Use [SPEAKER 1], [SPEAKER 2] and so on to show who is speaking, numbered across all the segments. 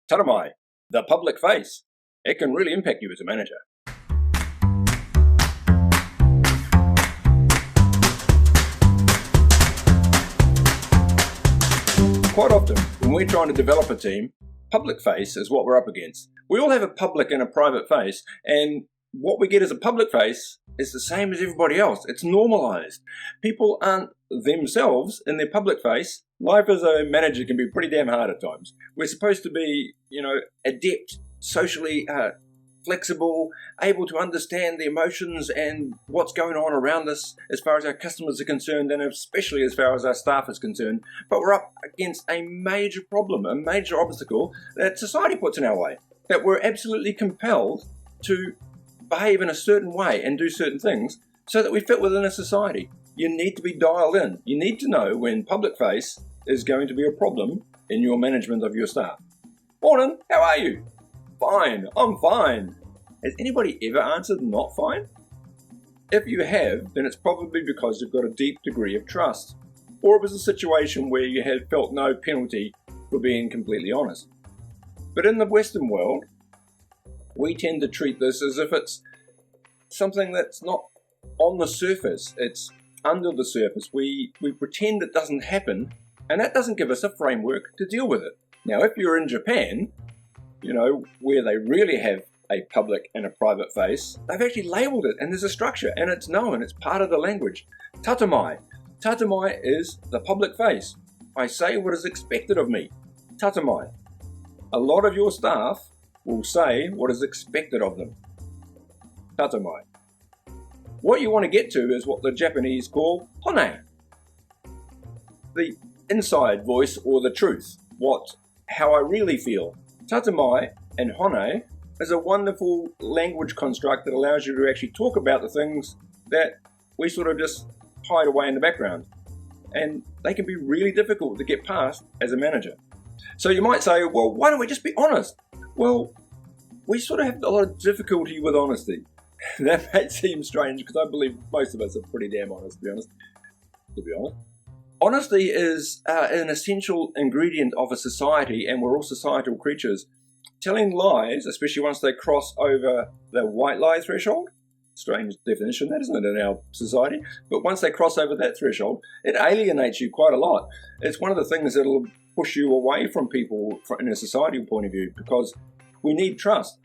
[SPEAKER 1] Tatamae, the public face. It can really impact you as a manager. Quite often, when we're trying to develop a team, public face is what we're up against. We all have a public and a private face, and what we get as a public face is the same as everybody else. It's normalized. People aren't themselves in their public face. Life as a manager can be pretty damn hard at times. We're supposed to be, adept, socially flexible, able to understand the emotions and what's going on around us as far as our customers are concerned, and especially as far as our staff is concerned. But we're up against a major problem, a major obstacle that society puts in our way, that we're absolutely compelled to behave in a certain way and do certain things so that we fit within a society. You need to be dialed in. You need to know when public face is going to be a problem in your management of your staff. Morning, how are you? Fine, I'm fine. Has anybody ever answered not fine? If you have, then it's probably because you've got a deep degree of trust, or it was a situation where you had felt no penalty for being completely honest. But in the Western world, we tend to treat this as if it's something that's not on the surface, it's under the surface. We pretend it doesn't happen, and that doesn't give us a framework to deal with it. Now, if you're in Japan, where they really have a public and a private face, they've actually labelled it, and there's a structure, and it's known, it's part of the language. Tatamae. Tatamae is the public face. I say what is expected of me. Tatamae. A lot of your staff will say what is expected of them. Tatamae. What you want to get to is what the Japanese call hone. The inside voice, or the truth. How I really feel. Tatamae and hone is a wonderful language construct that allows you to actually talk about the things that we sort of just hide away in the background. And they can be really difficult to get past as a manager. So you might say, well, why don't we just be honest? Well, we sort of have a lot of difficulty with honesty. That may seem strange because I believe most of us are pretty damn honest, to be honest. Honesty is an essential ingredient of a society, and we're all societal creatures. Telling lies, especially once they cross over the white lie threshold, strange definition that, isn't it, in our society, but once they cross over that threshold, it alienates you quite a lot. It's one of the things that will push you away from people in a societal point of view, because we need trust,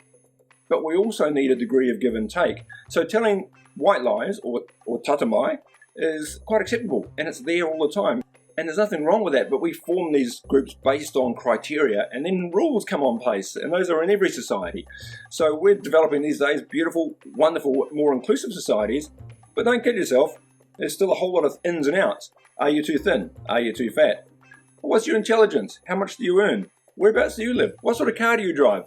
[SPEAKER 1] but we also need a degree of give and take. So telling white lies, or tatamae, is quite acceptable, and it's there all the time. And there's nothing wrong with that, but we form these groups based on criteria, and then rules come on place, and those are in every society. So we're developing these days beautiful, wonderful, more inclusive societies, but don't kid yourself, there's still a whole lot of ins and outs. Are you too thin? Are you too fat? What's your intelligence? How much do you earn? Whereabouts do you live? What sort of car do you drive?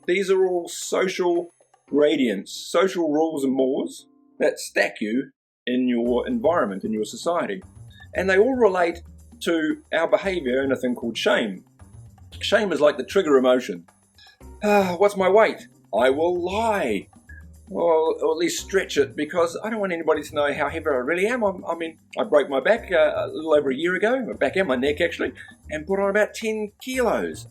[SPEAKER 1] These are all social gradients, social rules and mores that stack you in your environment, in your society. And they all relate to our behaviour in a thing called shame. Shame is like the trigger emotion. What's my weight? I will lie. Or at least stretch it, because I don't want anybody to know how heavy I really am. I broke my back a little over a year ago, my back and my neck actually, and put on about 10 kilos.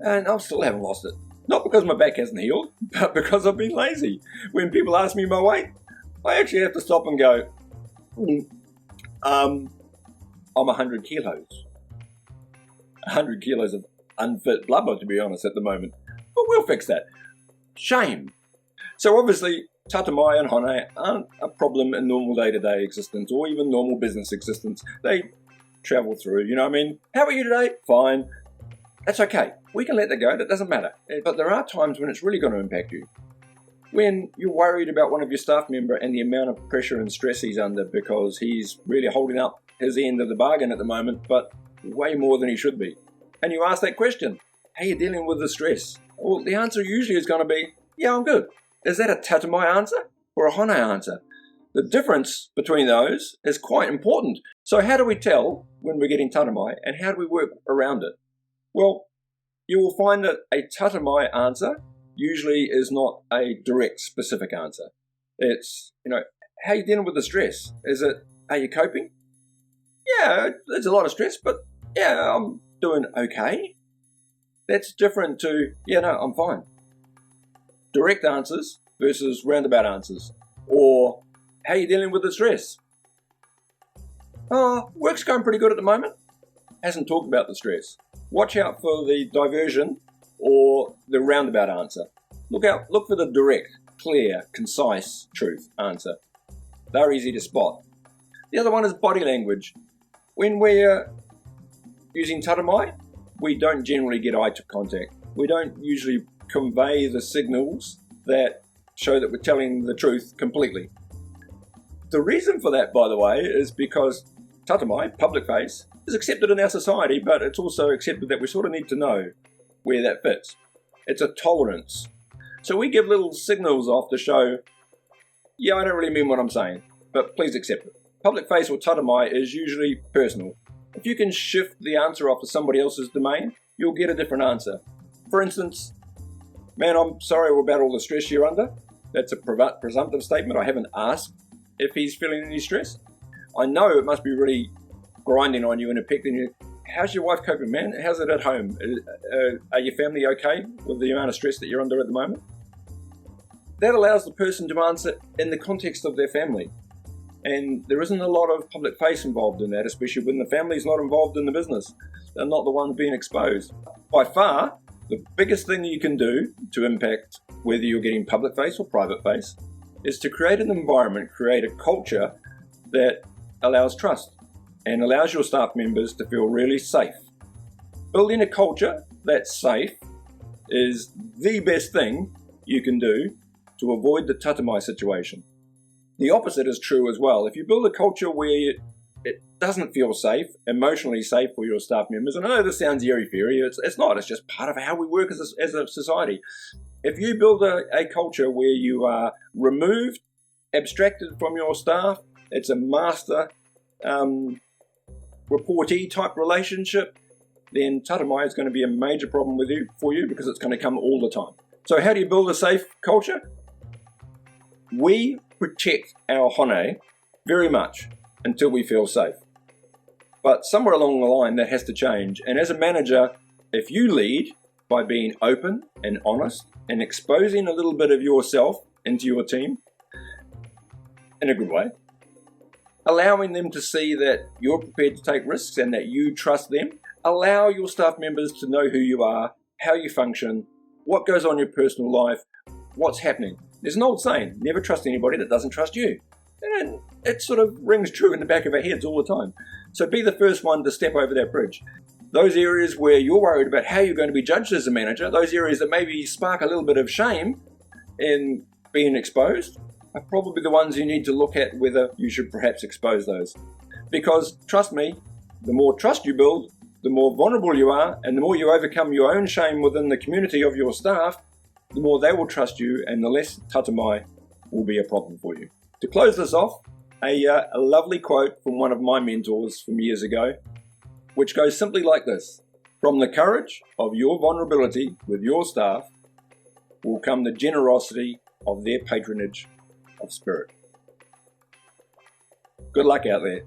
[SPEAKER 1] And I still haven't lost it. Not because my back hasn't healed, but because I've been lazy. When people ask me my weight, I actually have to stop and go, I'm 100 kilos. 100 kilos of unfit blubber, to be honest, at the moment. But we'll fix that. Shame. So obviously, tatamae and hone aren't a problem in normal day-to-day existence, or even normal business existence. They travel through, How are you today? Fine. That's okay. We can let that go. That doesn't matter. But there are times when it's really going to impact you. When you're worried about one of your staff member and the amount of pressure and stress he's under because he's really holding up his end of the bargain at the moment, but way more than he should be. And you ask that question, how are you dealing with the stress? Well, the answer usually is going to be, yeah, I'm good. Is that a tatamae answer or a hone answer? The difference between those is quite important. So how do we tell when we're getting tatamae, and how do we work around it? Well, you will find that a tatamae answer usually is not a direct, specific answer. It's, how are you dealing with the stress? Are you coping? Yeah, there's a lot of stress, but yeah, I'm doing okay. That's different to, yeah, no, I'm fine. Direct answers versus roundabout answers. Or, how are you dealing with the stress? Oh, work's going pretty good at the moment. Hasn't talked about the stress. Watch out for the diversion or the roundabout answer. Look for the direct, clear, concise truth answer. They're easy to spot. The other one is body language. When we're using Tatamae, we don't generally get eye contact. We don't usually convey the signals that show that we're telling the truth completely. The reason for that, by the way, is because Tatamae, public face, is accepted in our society, but it's also accepted that we sort of need to know where that fits. It's a tolerance. So we give little signals off to show, yeah, I don't really mean what I'm saying, but please accept it. Public face or Tatamae is usually personal. If you can shift the answer off to somebody else's domain, you'll get a different answer. For instance, man, I'm sorry about all the stress you're under. That's a presumptive statement. I haven't asked if he's feeling any stress. I know it must be really grinding on you and affecting you. How's your wife coping, man? How's it at home? Are your family okay with the amount of stress that you're under at the moment? That allows the person to answer in the context of their family. And there isn't a lot of public face involved in that, especially when the family's not involved in the business. They're not the ones being exposed. By far, the biggest thing you can do to impact whether you're getting public face or private face is to create an environment, create a culture that allows trust and allows your staff members to feel really safe. Building a culture that's safe is the best thing you can do to avoid the Tatamae situation. The opposite is true as well. If you build a culture where it doesn't feel safe, emotionally safe for your staff members, and I know this sounds airy-fairy, it's not, it's just part of how we work as a society. If you build a culture where you are removed, abstracted from your staff, it's a master reportee type relationship, then Tatamae is going to be a major problem for you because it's going to come all the time. So how do you build a safe culture? We protect our hone very much until we feel safe. But somewhere along the line that has to change. And as a manager, if you lead by being open and honest and exposing a little bit of yourself into your team in a good way, allowing them to see that you're prepared to take risks and that you trust them, allow your staff members to know who you are, how you function, what goes on in your personal life, what's happening. There's an old saying, never trust anybody that doesn't trust you. And it sort of rings true in the back of our heads all the time. So be the first one to step over that bridge. Those areas where you're worried about how you're going to be judged as a manager, those areas that maybe spark a little bit of shame in being exposed, are probably the ones you need to look at whether you should perhaps expose those. Because, trust me, the more trust you build, the more vulnerable you are, and the more you overcome your own shame within the community of your staff, the more they will trust you and the less Tatamae will be a problem for you. To close this off, a lovely quote from one of my mentors from years ago, which goes simply like this: from the courage of your vulnerability with your staff will come the generosity of their patronage of spirit. Good luck out there.